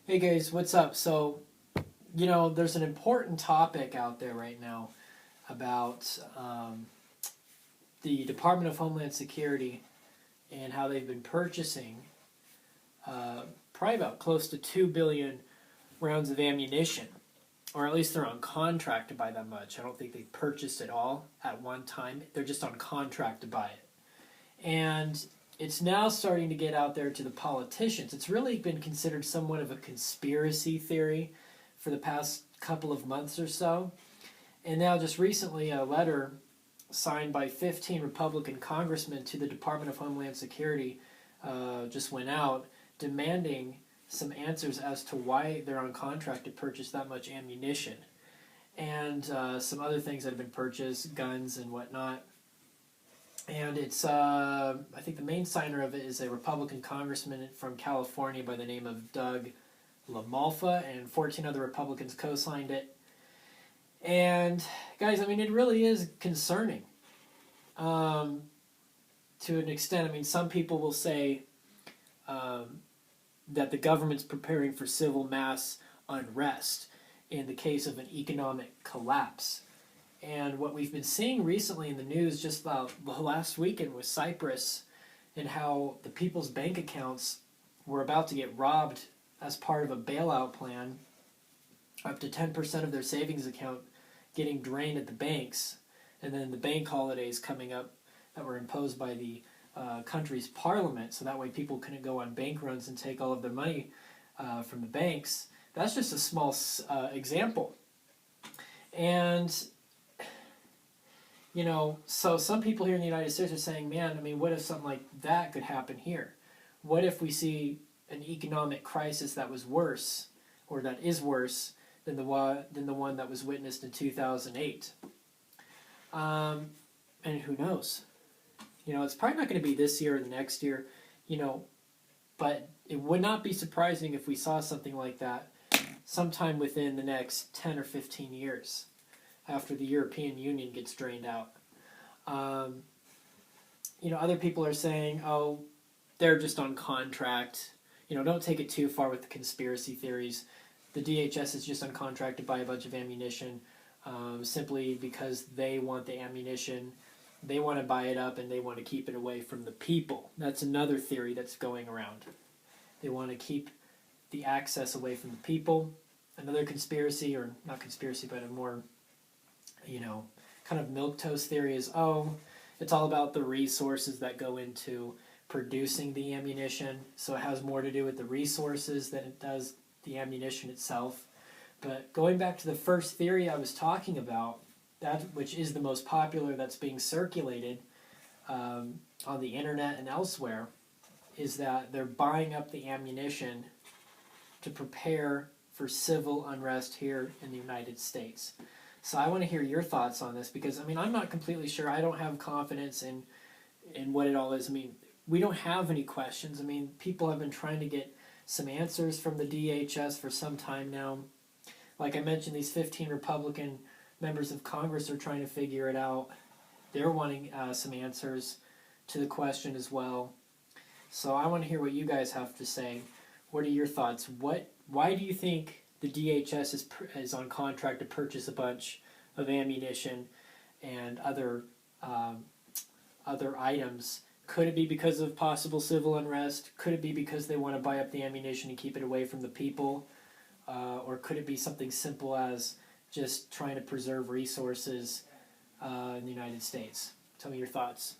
Hey guys, what's up? There's an important topic out there right now about the Department of Homeland Security and how they've been purchasing probably about close to 2 billion rounds of ammunition, or at least they're on contract to buy that much. I don't think they purchased it all at one time. They're just on contract to buy it. And it's now starting to get out there to the politicians. It's really been considered somewhat of a conspiracy theory for the past couple of months or so. And now, just recently, a letter signed by 15 Republican congressmen to the Department of Homeland Security just went out demanding some answers as to why they're on contract to purchase that much ammunition and some other things that have been purchased, guns and whatnot. And I think the main signer of it is a Republican congressman from California by the name of Doug LaMalfa, and 14 other Republicans co-signed it. And guys, it really is concerning to an extent. Some people will say that the government's preparing for civil mass unrest in the case of an economic collapse. And what we've been seeing recently in the news just the last weekend with Cyprus and how the people's bank accounts were about to get robbed as part of a bailout plan, up to 10% of their savings account getting drained at the banks, and then the bank holidays coming up that were imposed by the country's parliament, so that way people couldn't go on bank runs and take all of their money from the banks. That's just a small example. And so some people here in the United States are saying, man, what if something like that could happen here? What if we see an economic crisis that was worse, or that is worse, than the one that was witnessed in 2008? And who knows? It's probably not going to be this year or the next year, but it would not be surprising if we saw something like that sometime within the next 10 or 15 years, after the European Union gets drained out. Other people are saying, oh, they're just on contract. Don't take it too far with the conspiracy theories. The DHS is just on contract to buy a bunch of ammunition simply because they want the ammunition. They want to buy it up and they want to keep it away from the people. That's another theory that's going around. They want to keep the access away from the people. Another conspiracy, or not conspiracy, but a more kind of milquetoast theory is, it's all about the resources that go into producing the ammunition, so it has more to do with the resources than it does the ammunition itself. But going back to the first theory I was talking about, that which is the most popular that's being circulated on the internet and elsewhere, is that they're buying up the ammunition to prepare for civil unrest here in the United States. So I want to hear your thoughts on this, because I'm not completely sure. I don't have confidence in what it all is. We don't have any questions. People have been trying to get some answers from the DHS for some time now. Like I mentioned, these 15 Republican members of Congress are trying to figure it out. They're wanting some answers to the question as well. So I want to hear what you guys have to say. What are your thoughts? Why do you think the DHS is on contract to purchase a bunch of ammunition and other items? Could it be because of possible civil unrest? Could it be because they want to buy up the ammunition and keep it away from the people? Or could it be something simple as just trying to preserve resources in the United States? Tell me your thoughts.